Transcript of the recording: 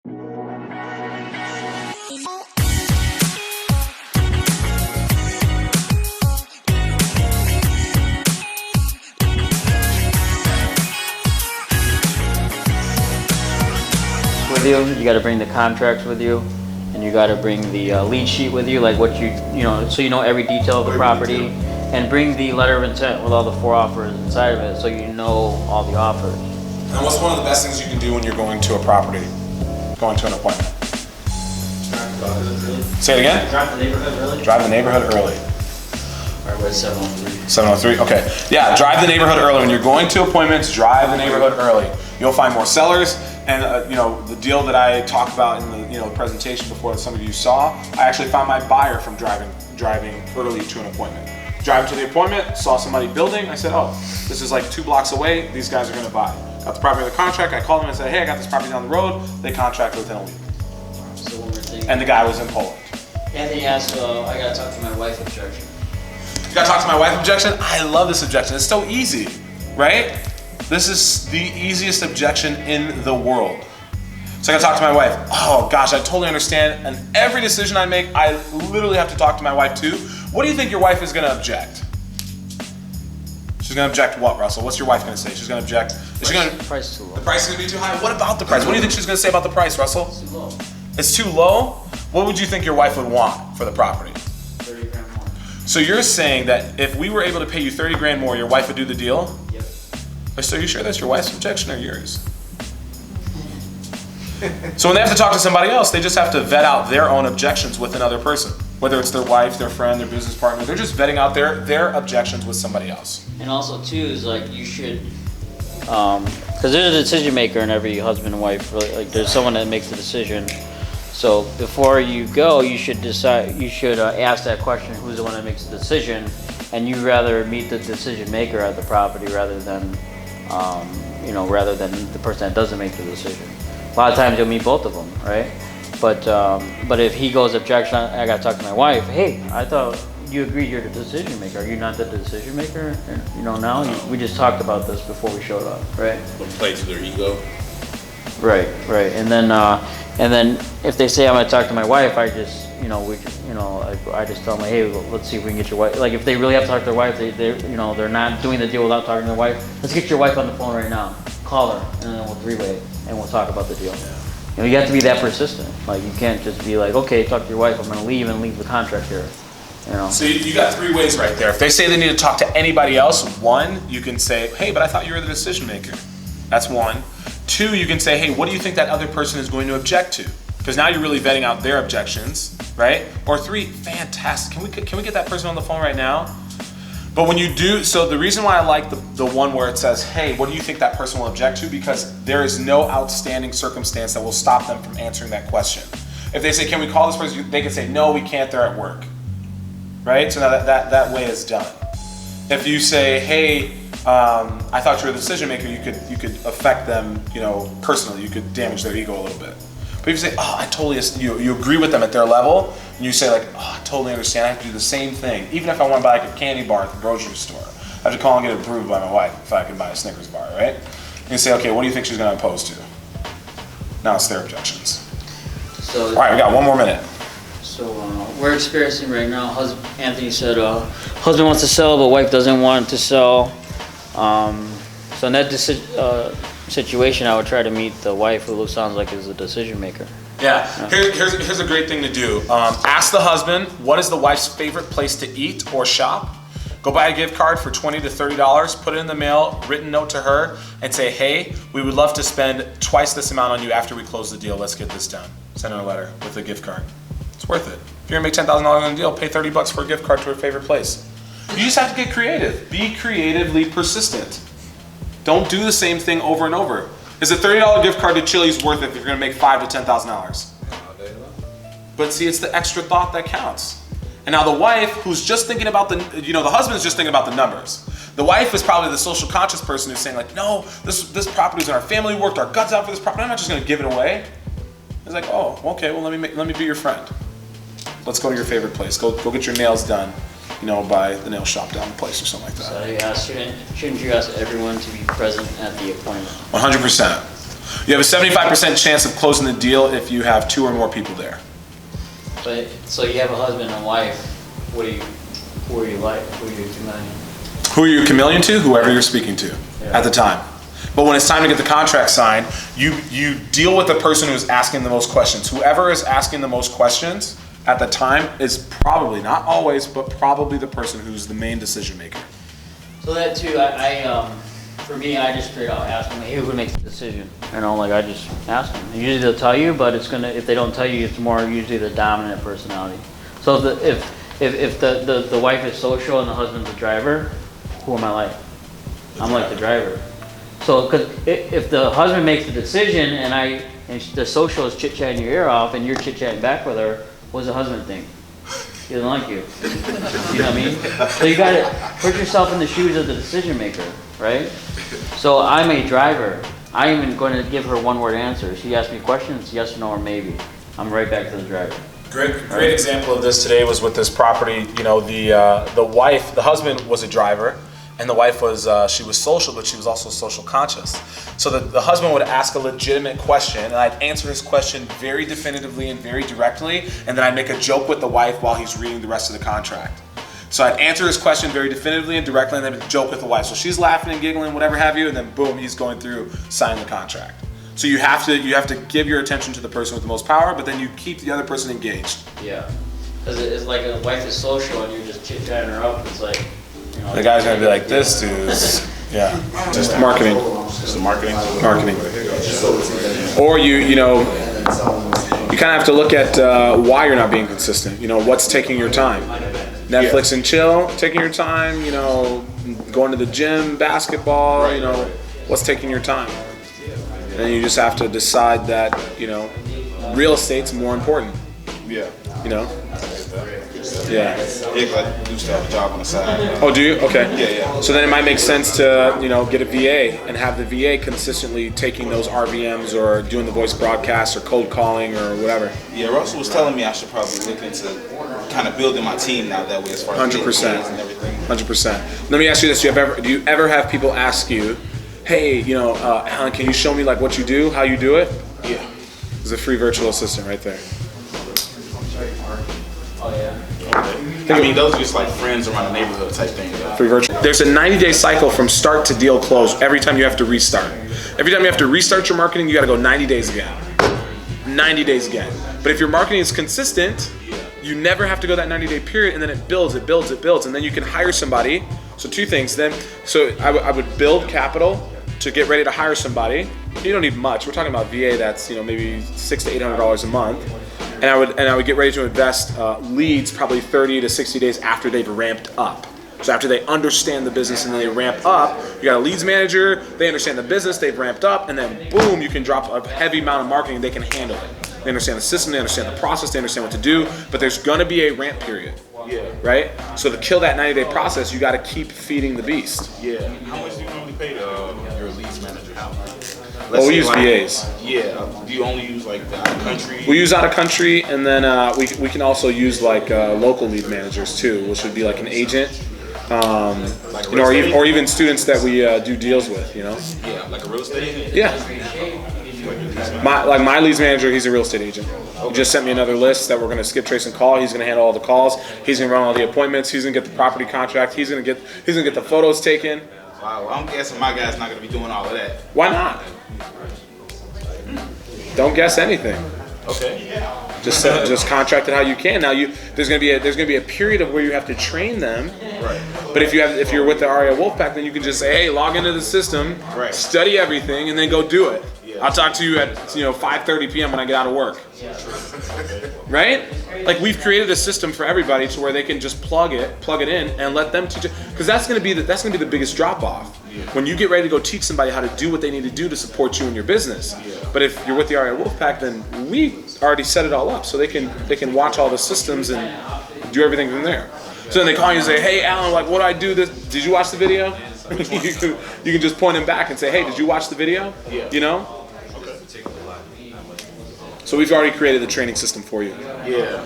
With you got to bring the contracts with you, and you got to bring the lead sheet with you, like what you know, so you know every detail of the property, and bring the letter of intent with all the 4 offers inside of it, so you know all the offers. And what's one of the best things you can do when you're going to a property, going to an appointment? Say it again? Drive the neighborhood early. Drive the neighborhood early. Or was 703? 703, okay. Yeah, drive the neighborhood early. When you're going to appointments, drive the neighborhood early. You'll find more sellers, and you know, the deal that I talked about in the presentation before that some of you saw, I actually found my buyer from driving early to an appointment. Driving to the appointment, saw somebody building, I said, oh, this is like 2 blocks away, these guys are gonna buy. Got the property under contract, I called them and said, hey, I got this property down the road, they contracted within a week. So one more thing. And the guy was in Poland. Anthony asked, I gotta talk to my wife objection. You gotta talk to my wife objection? I love this objection, it's so easy, right? This is the easiest objection in the world. So I gotta talk to my wife. Oh gosh, I totally understand. And every decision I make, I literally have to talk to my wife too. What do you think your wife is gonna object? She's gonna object what, Russell? What's your wife gonna say? She's gonna object. The price is too low. The price is gonna be too high? What about the price? What do you think she's gonna say about the price, Russell? It's too low. It's too low? What would you think your wife would want for the property? 30 grand more. So you're saying that if we were able to pay you 30 grand more, your wife would do the deal? Yep. So are you sure that's your wife's objection or yours? So when they have to talk to somebody else, they just have to vet out their own objections with another person. Whether it's their wife, their friend, their business partner, they're just vetting out their objections with somebody else. And also too is like you should, because there's a decision maker in every husband and wife. Like there's someone that makes the decision. So before you go, you should decide. You should ask that question: who's the one that makes the decision? And you rather meet the decision maker at the property rather than, rather than the person that doesn't make the decision. A lot of times you'll meet both of them, right? But if he goes objection, I got to talk to my wife. Hey, I thought you agreed you're the decision maker. Are you not the decision maker? And, now we just talked about this before we showed up, right? Don't play to their ego. Right. And then if they say I'm going to talk to my wife, I just I just tell them, like, hey, let's see if we can get your wife. Like if they really have to talk to their wife, they're not doing the deal without talking to their wife. Let's get your wife on the phone right now. Call her, and then we'll 3-way and we'll talk about the deal. You have to be that persistent. Like you can't just be like, okay, talk to your wife. I'm going to leave the contract here. So you got 3 ways right there. If they say they need to talk to anybody else, 1, you can say, hey, but I thought you were the decision maker. That's 1. 2, you can say, hey, what do you think that other person is going to object to? Because now you're really vetting out their objections, right? Or 3, fantastic. Can we get that person on the phone right now? But when you do, so the reason why I like the one where it says, hey, what do you think that person will object to? Because there is no outstanding circumstance that will stop them from answering that question. If they say, can we call this person? They can say, no, we can't, they're at work. Right? So now that way is done. If you say, hey, I thought you were the decision maker, you could affect them, personally. You could damage their ego a little bit. But if you say, oh, I totally, you agree with them at their level, and you say like, oh, I totally understand, I have to do the same thing. Even if I want to buy like a candy bar at the grocery store, I have to call and get it approved by my wife if I can buy a Snickers bar, right? You say, okay, what do you think she's going to oppose to? Now it's their objections. So, all right, we got 1 more minute. So we're experiencing right now, Anthony said husband wants to sell, but wife doesn't want to sell. So in that situation, I would try to meet the wife who sounds like is the decision maker. Yeah, here's a great thing to do. Ask the husband, what is the wife's favorite place to eat or shop? Go buy a gift card for $20 to $30, put it in the mail, written note to her, and say, hey, we would love to spend twice this amount on you after we close the deal. Let's get this done. Send her a letter with a gift card. It's worth it. If you're gonna make $10,000 on a deal, pay $30 for a gift card to her favorite place. You just have to get creative. Be creatively persistent. Don't do the same thing over and over. Is a $30 gift card to Chili's worth it if you're gonna make $5,000 to $10,000? But see, it's the extra thought that counts. And now the wife, who's just thinking about the husband's just thinking about the numbers. The wife is probably the social conscious person who's saying like, no, this property's in our family, we worked our guts out for this property, I'm not just gonna give it away. It's like, oh, okay, well let me be your friend. Let's go to your favorite place. Go get your nails done, by the nail shop down the place or something like that. So shouldn't you ask everyone to be present at the appointment? 100%. You have a 75% chance of closing the deal if you have 2 or more people there. But so you have a husband and wife. Who are you like? Who are you chameleon? Who are you chameleon to? Whoever you're speaking to at the time. But when it's time to get the contract signed, you deal with the person who's asking the most questions. Whoever is asking the most questions at the time is probably, not always, but probably the person who's the main decision maker. So that too, for me, I just straight out ask them, hey, who makes the decision? You know, like I just ask them. Usually they'll tell you, but if they don't tell you, it's more usually the dominant personality. So if the wife is social and the husband's a driver, who am I like? I'm like the driver. So, because if the husband makes the decision and the social is chit-chatting your ear off and you're chit-chatting back with her, what does the husband think? He doesn't like you. You know what I mean? So you got to put yourself in the shoes of the decision maker, right? So I'm a driver. I'm even going to give her one-word answers. She asks me questions, yes or no or maybe. I'm right back to the driver. Great example of this today was with this property. You know, the husband was a driver. And the wife was, she was social, but she was also social conscious. So the husband would ask a legitimate question, and I'd answer his question very definitively and very directly, and then I'd make a joke with the wife while he's reading the rest of the contract. So I'd answer his question very definitively and directly, and then joke with the wife. So she's laughing and giggling, whatever have you, and then boom, he's going through, signing the contract. So you have to give your attention to the person with the most power, but then you keep the other person engaged. Yeah, because it's like a wife is social and you're just chit-chatting her up, it's like, the guy's gonna be like, this dude's, just marketing. Just marketing. Marketing. Or you kind of have to look at why you're not being consistent. You know, what's taking your time? Netflix and chill, taking your time. You know, going to the gym, basketball. You know, what's taking your time? And you just have to decide that real estate's more important. Yeah. You know. Yeah. I do still have a job on the side. Oh, do you? Okay. Yeah. So then it might make sense to, get a VA and have the VA consistently taking those RVMs or doing the voice broadcasts or cold calling or whatever. Yeah, Russell was telling me I should probably look into kind of building my team now that way as far as 100%. and everything. 100%. Let me ask you this: do you ever have people ask you, "Hey, Alan, can you show me like what you do, how you do it?" Yeah. There's a free virtual assistant right there. oh yeah. I mean, those are just like friends around the neighborhood type thing. Free virtual. There's a 90-day cycle from start to deal close every time you have to restart. Every time you have to restart your marketing, you got to go 90 days again. 90 days again. But if your marketing is consistent, you never have to go that 90-day period, and then it builds, and then you can hire somebody. So 2 things then. So I would build capital to get ready to hire somebody. You don't need much. We're talking about VA that's maybe $600 to $800 a month. And I would get ready to invest leads probably 30 to 60 days after they've ramped up. So after they understand the business and then they ramp up, you got a leads manager, they understand the business, they've ramped up, and then boom, you can drop a heavy amount of marketing, they can handle it. They understand the system, they understand the process, they understand what to do, but there's gonna be a ramp period. Yeah. Right? So to kill that 90-day process, you gotta keep feeding the beast. Yeah. How much do you normally pay your leads manager? Well, we use VAs. Yeah. Do you only use like the out of country? We use out of country, and then we can also use like local lead managers too, which would be like an agent, or even students that we do deals with. Yeah, like a real estate agent. Yeah. My leads manager, he's a real estate agent. He just sent me another list that we're gonna skip, trace, and call. He's gonna handle all the calls. He's gonna run all the appointments. He's gonna get the property contract. He's gonna get the photos taken. Wow. Well, I'm guessing my guy's not gonna be doing all of that. Why not? Don't guess anything. Okay. Just contract it how you can. Now there's gonna be a period of where you have to train them. Right. But if you're with the REIWolfpack, then you can just say, hey, log into the system, Right. study everything, and then go do it. Yeah. I'll talk to you at 5:30 p.m. when I get out of work. Right? Like we've created a system for everybody to where they can just plug it in, and let them teach it. Because that's gonna be the biggest drop off. Yeah. When you get ready to go teach somebody how to do what they need to do to support you in your business. Yeah. But if you're with the REIWolfpack, then we already set it all up so they can watch all the systems and do everything from there. So then they call you and say, hey Alan, like what do I do this? Did you watch the video? you can just point them back and say, hey, did you watch the video? Yeah. So we've already created the training system for you. Yeah.